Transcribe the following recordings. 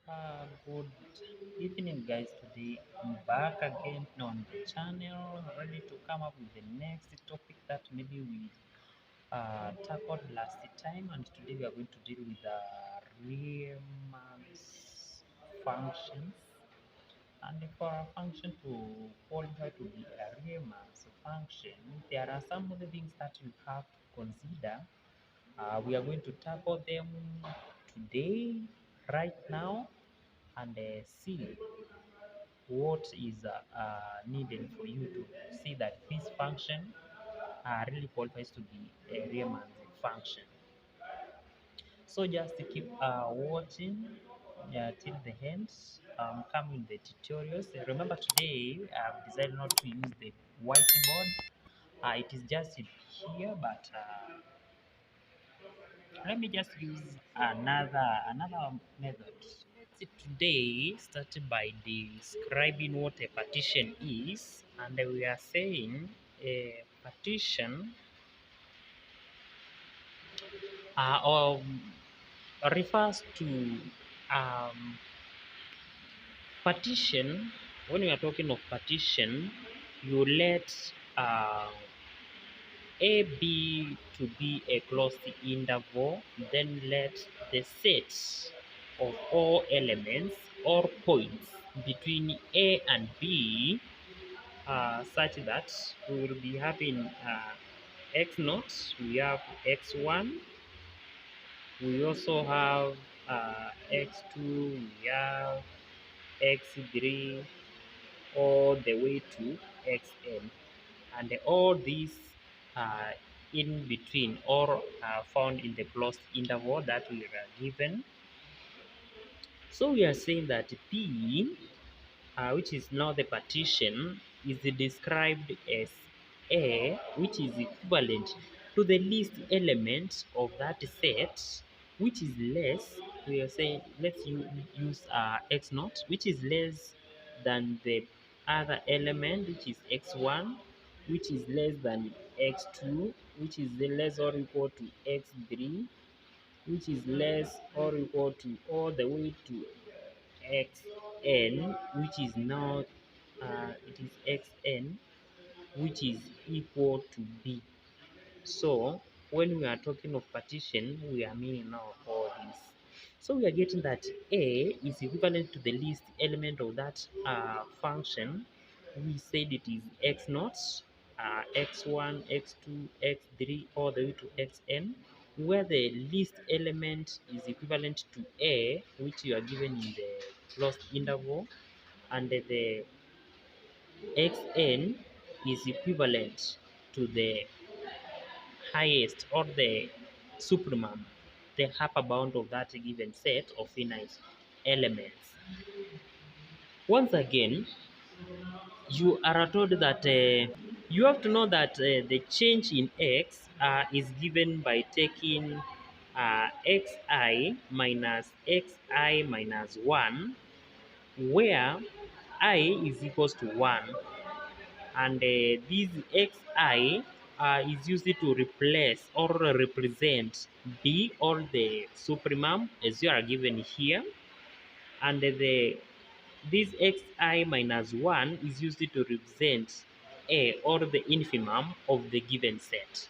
Good evening, guys. Today I'm back again on the channel, ready to come up with the next topic that maybe we tackled last time. And today we are going to deal with the Riemann's functions. And for a function to qualify to be a Riemann's function, there are some other things that you have to consider. We are going to tackle them today, right now, and see what is needed for you to see that this function really qualifies to be a Riemann's function. So just to keep watching till the end, coming the tutorials. Remember today I've decided not to use the whiteboard. It is just here, but let me just use another method. Let's see, today started by describing what a partition is, and we are saying a partition refers to um, partition. When we are talking of partition, you let uh, A B to be a closed interval, then let the set of all elements or points between A and B such that we will be having x naught, we have x1, we also have x2, we have x3, all the way to xn, and all these uh, in between or found in the closed interval that we are given. So we are saying that P, which is now the partition, is described as A, which is equivalent to the least element of that set, which is less. We are saying let's use x naught, which is less than the other element, which is x1, which is less than x2, which is less or equal to x3, which is less or equal to all the way to xn, which is now it is xn, which is equal to b. So when we are talking of partition, we are meaning now all this. So we are getting that A is equivalent to the least element of that function. We said it is x naught, x1, x2, x3, all the way to xn, where the least element is equivalent to A, which you are given in the closed interval, and the xn is equivalent to the highest or the supremum, the upper bound of that given set of finite elements. Once again, you are told that you have to know that the change in x is given by taking xi minus 1, where I is equals to 1, and this xi is used to replace or represent b or the supremum as you are given here, and this xi minus 1 is used to represent a or the infimum of the given set.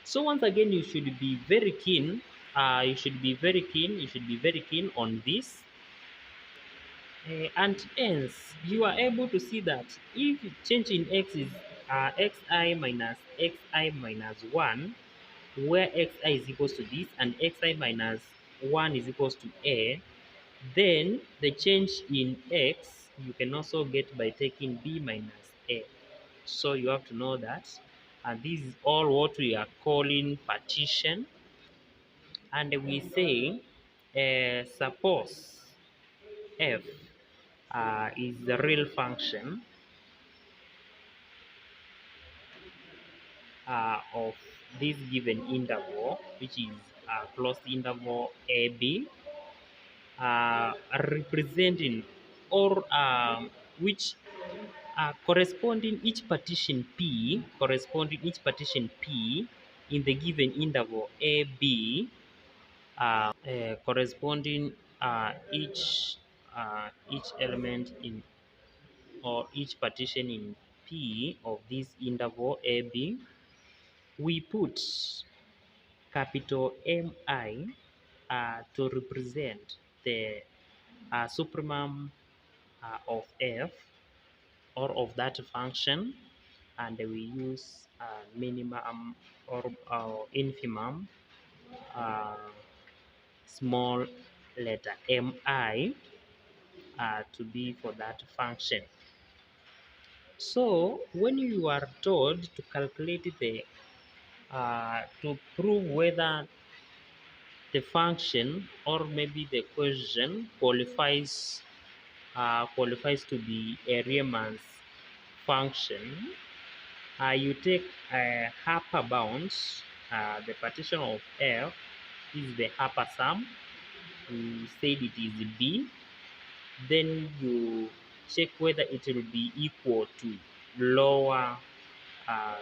So once again, you should be very keen. You should be very keen on this. And hence, you are able to see that if change in x is xi minus 1, where xi is equals to this and xi minus 1 is equals to a, then the change in x you can also get by taking b minus a. So you have to know that. And this is all what we are calling partition. And we say, suppose f is the real function of this given interval, which is closed interval AB, representing or which corresponding each partition P in the given interval AB, corresponding each each element in or each partition in P of this interval AB, we put capital MI to represent the supremum of F or of that function, and we use minimum or infimum small letter mi to be for that function. So when you are told to calculate the to prove whether the function or maybe the question qualifies to be a Riemann's function, you take a upper bound, the partition of F is the upper sum. You said it is B. Then you check whether it will be equal to lower uh,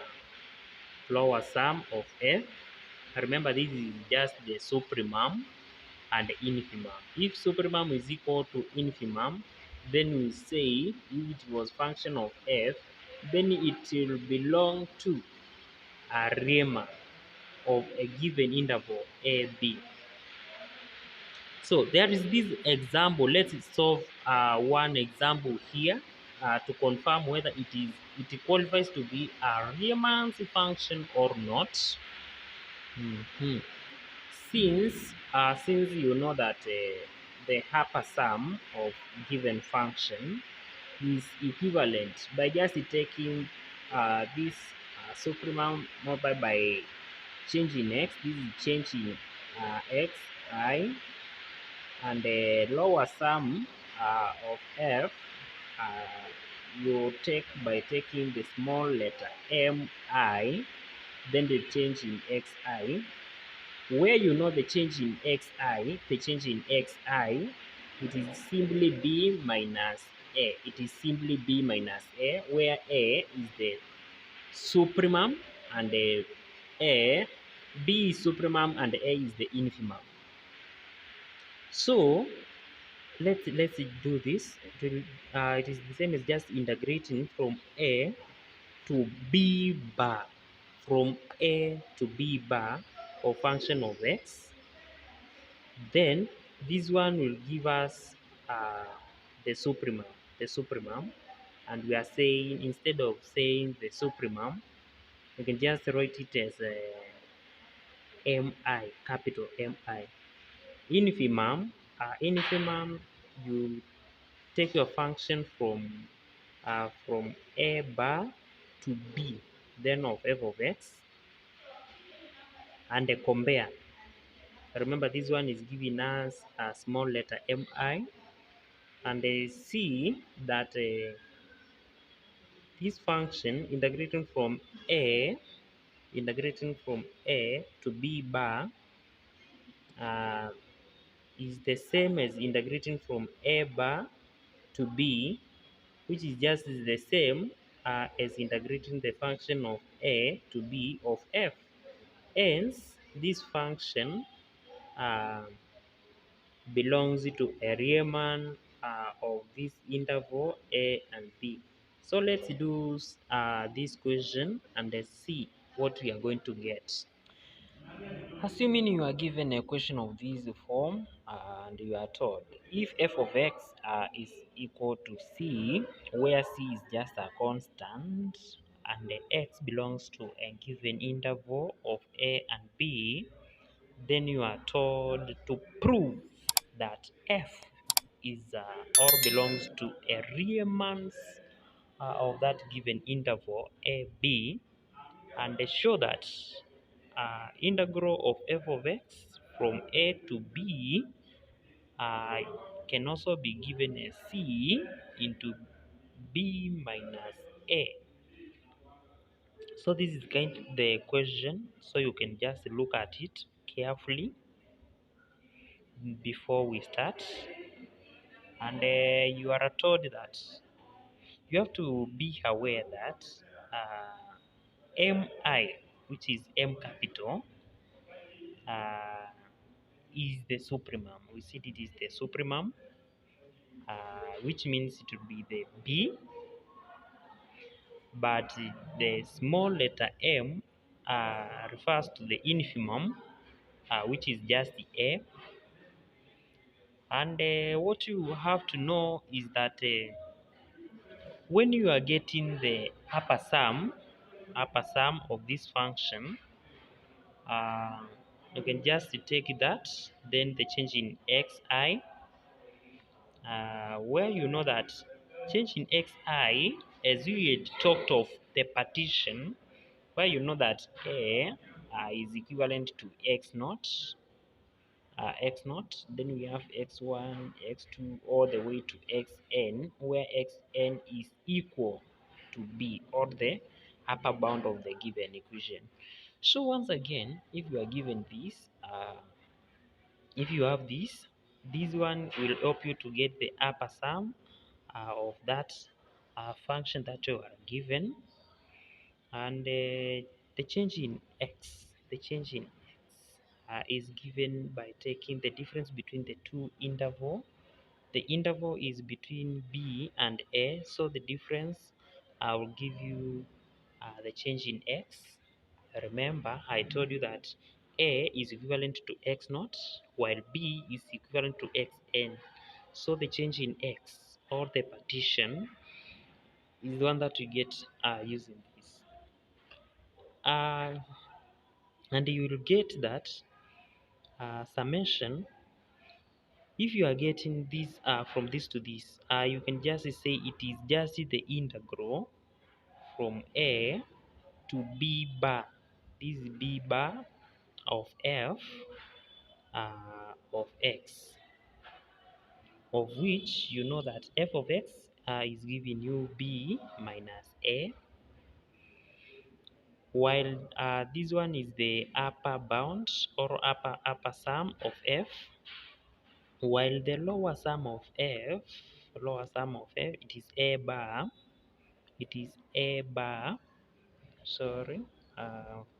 lower sum of F. Remember, this is just the supremum and the infimum. If supremum is equal to infimum, then we say if it was function of F, then it will belong to a Riemann of a given interval AB. So there is this example. Let's solve one example here to confirm whether it qualifies to be a Riemann's function or not. Since you know that the upper sum of given function is equivalent by just taking this supremum multiplied by changing x. This is changing x I, and the lower sum of f you take by taking the small letter mi, then the change in xi. Where you know the change in xi, it is simply b minus a. It is simply b minus a, where a is the supremum and the b is supremum and a is the infimum. So let's do this. It is the same as just integrating from a to b bar, from a to b bar of function of x. Then this one will give us the supremum, and we are saying, instead of saying the supremum, we can just write it as mi, capital Mi. Infimum, you take your function from a bar to b, then of f of x, and compare. Remember, this one is giving us a small letter mi, and see that this function integrating from a to b bar uh, is the same as integrating from a bar to b, which is just the same as integrating the function of a to b of f. Hence, this function uh, belongs to a Riemann of this interval a and b. So let's do this question and let's see what we are going to get. Assuming you are given a question of this form and you are told if f of x is equal to c, where c is just a constant and the x belongs to a given interval of a and b, then you are told to prove that f is or belongs to a Riemann's of that given interval a b, and they show that integral of f of x from a to b uh, can also be given as c into b minus a. So this is kind of the question, so you can just look at it carefully before we start. And you are told that you have to be aware that mi, which is m capital, is the supremum. We see it is the supremum, which means it will be the B, but the small letter M refers to the infimum, which is just the A. And what you have to know is that when you are getting the upper sum of this function, uh, you can just take that, then the change in xi, where you know that change in xi, as we had talked of the partition, where you know that a is equivalent to x naught, then we have x1, x2, all the way to xn, where xn is equal to b, or the upper bound of the given equation. So once again, if you are given this, if you have this one will help you to get the upper sum of that function that you are given, and the change in x is given by taking the difference between the two interval. The interval is between b and a, so the difference will give you the change in x. Remember, I told you that a is equivalent to x naught, while b is equivalent to xn. So the change in x, or the partition, is the one that you get using this. And you will get that summation. If you are getting this from this to this, you can just say it is just the integral from a to b bar. This is b bar of f of x, of which you know that f of x is giving you b minus a, while this one is the upper bound, or upper sum of f, while the lower sum of f, it is a bar, sorry,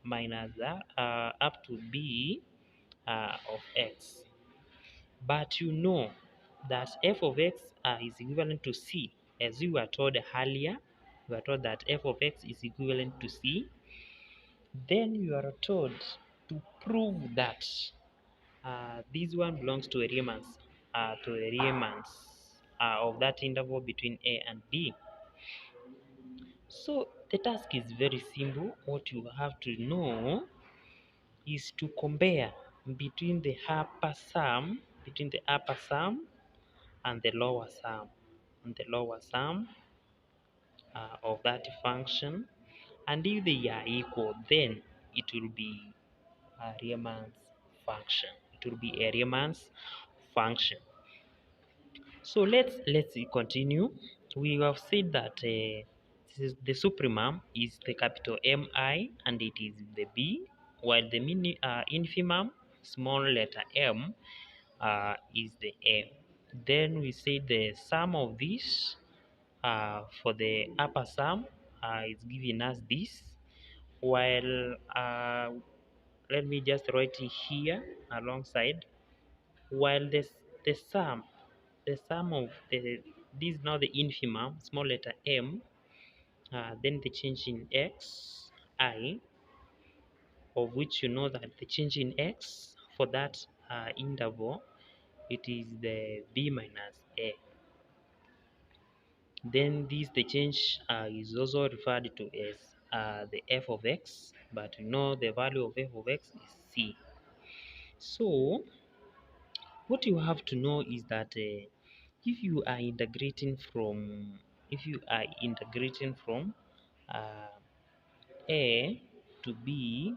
minus that up to b of x. But you know that f of x is equivalent to c, as we were told earlier. We were told that f of x is equivalent to c. Then you are told to prove that this one belongs to a Riemann's, of that interval between a and b. So the task is very simple. What you have to know is to compare between the upper sum, and the lower sum, of that function, and if they are equal, then it will be a Riemann's function. It will be a Riemann's function. So let's continue. We have said that the supremum is the capital MI, and it is the B, while the infimum, small letter m, is the M. Then we say the sum of this for the upper sum is giving us this, while let me just write it here alongside, while the sum of this, now the infimum, small letter m, then the change in x I, of which you know that the change in x for that interval, it is the b minus a. Then this, the change is also referred to as the f of x, but we know the value of f of x is c. So what you have to know is that if you are integrating from uh, a to b,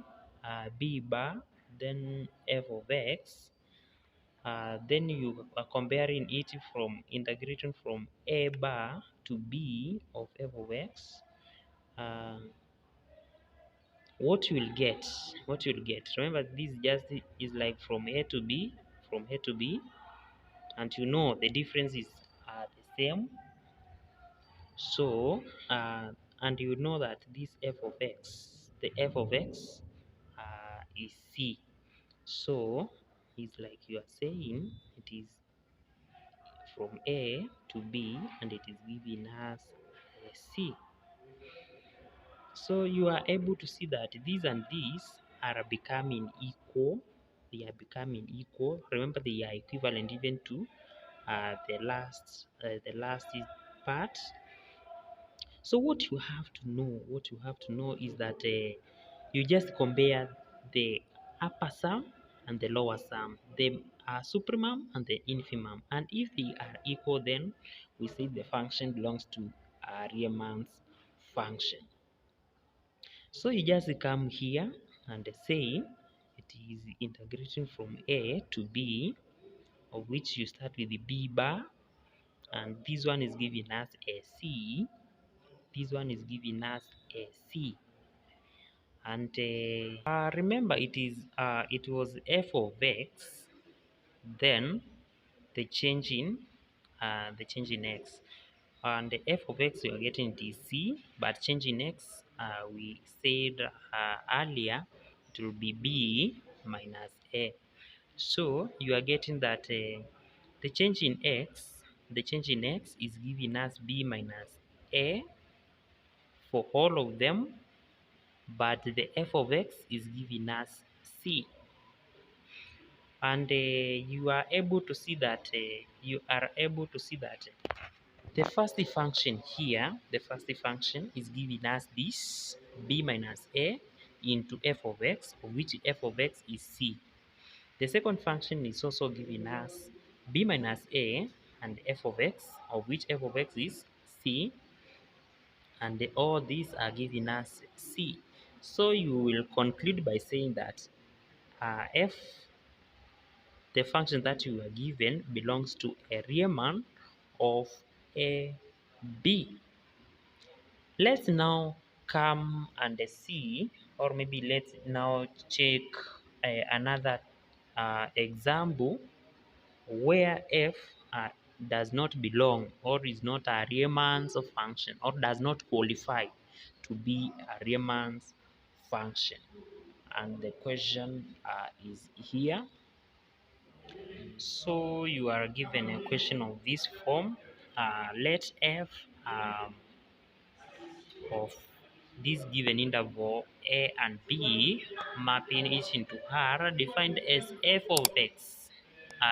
b bar, then f of x, then you are comparing it from integrating from a bar to b of f of x. uh, what you'll get, remember, this just is like from a to b, and you know the differences are the same. So and you know that this f of x, the f of x is c. So it's like you are saying it is from A to B, and it is giving us C. So you are able to see that these and these are becoming equal. They are becoming equal. Remember, they are equivalent even to the last part. So what you have to know is that you just compare the upper sum and the lower sum, the supremum and the infimum, and if they are equal, then we say the function belongs to Riemann's function. So you just come here and say it is integrating from A to B, of which you start with the B bar, and this one is giving us a C. This one is giving us a C. And remember, it was f of x, then the change in x, and the f of x we are getting is c, but change in x, we said earlier, it will be b minus a. So you are getting that the change in x is giving us b minus a for all of them, but the f of x is giving us c. And you are able to see that the first function here, the first function is giving us this b minus a into f of x, of which f of x is c. The second function is also giving us b minus a and f of x, of which f of x is c, and all these are giving us c. So you will conclude by saying that f, the function that you are given, belongs to a Riemann of a b. Let's now come and see, or maybe let's now check another example where f does not belong, or is not a Riemann's function, or does not qualify to be a Riemann's function. And the question is here. So you are given a question of this form. Let f of this given interval a and b, mapping each into R, defined as f of x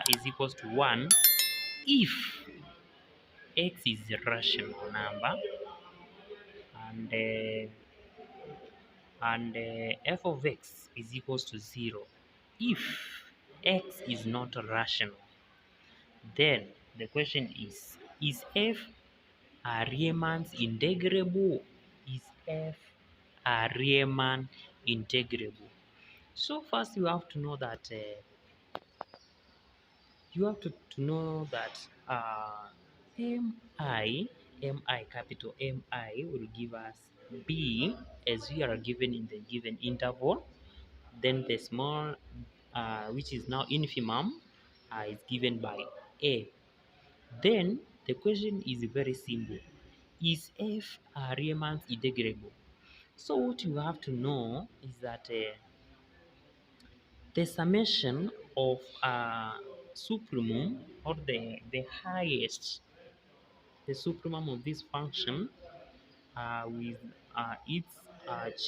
is equals to 1 if x is a rational number, and f of x is equals to 0 if x is not rational. Then the question is f a Riemann's integrable? Is f a Riemann integrable? So first you have to know that mi capital Mi will give us b as we are given in the given interval. Then the small which is now infimum is given by a. Then the question is very simple. Is f a Riemann's integrable? So what you have to know is that the summation of supremum, or the highest, the supremum of this function with its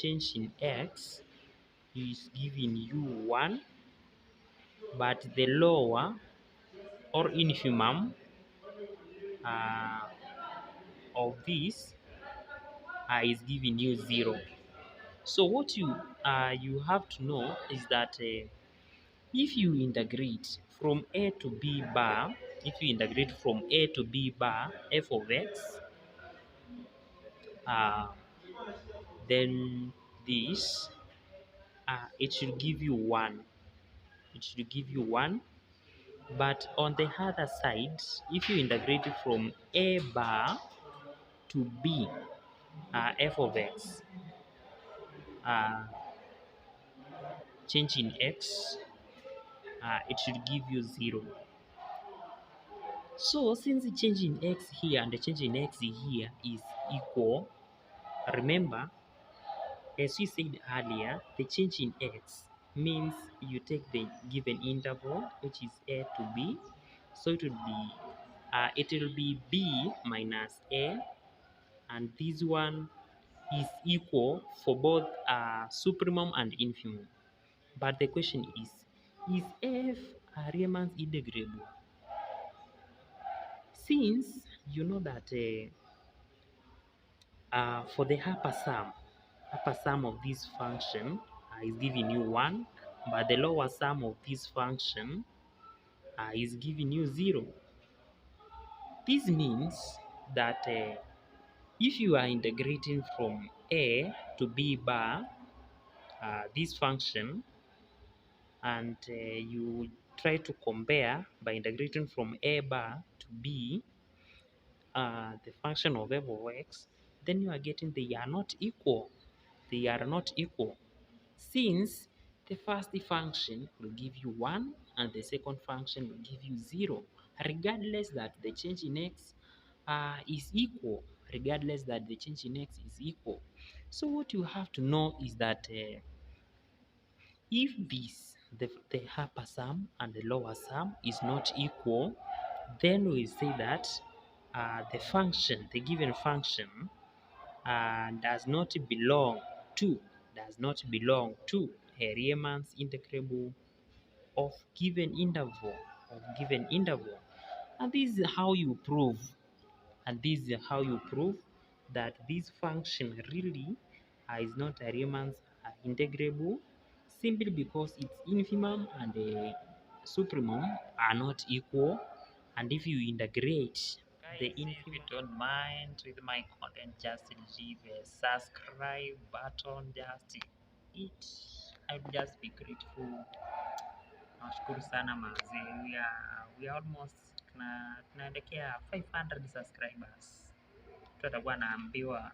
change in x is giving you 1, but the lower or infimum of this is giving you 0. So what you have to know is that if you integrate from a to b bar, f of x, uh, then this it should give you 1. It should give you 1. But on the other side, if you integrate from a bar to b, f of x, uh, change in x, it should give you 0. So since the change in x here and the change in x here is equal, remember, as we said earlier, the change in x means you take the given interval, which is a to b, so it would be it will be b minus a, and this one is equal for both supremum and infimum. But the question is f a Riemann's integrable? Since you know that for the upper sum of this function is giving you 1, but the lower sum of this function is giving you 0. This means that if you are integrating from a to b bar this function, and you try to compare by integrating from a bar to b the function of f of x, then you are getting they are not equal. They are not equal, since the first function will give you 1 and the second function will give you 0, regardless that the change in x is equal, regardless that the change in x is equal. So what you have to know is that if the upper sum and the lower sum is not equal, then we say that the given function does not belong to a Riemann's integrable of given interval. And this is how you prove that this function really is not a Riemann's integrable, simply because its infimum and the supremum are not equal. And if you integrate the infimum, if you don't mind with my content, just leave a subscribe button, just it. I'd just be grateful. Nashukuru sana mazee. We are almost tunaelekea 500 subscribers. Mtu atakuwa anaambiwa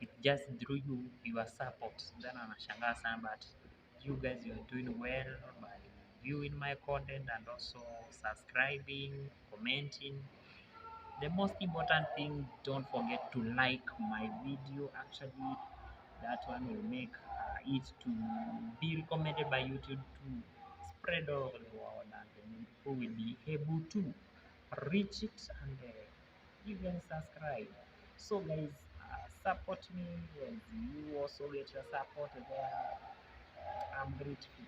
it just through your support. Then anashangaa sana, but you guys, you are doing well by viewing my content and also subscribing, commenting. The most important thing, don't forget to like my video. Actually, that one will make it to be recommended by YouTube to spread all over the world, and people will be able to reach it and even subscribe. So guys, support me, and you also get your support there. I'm grateful.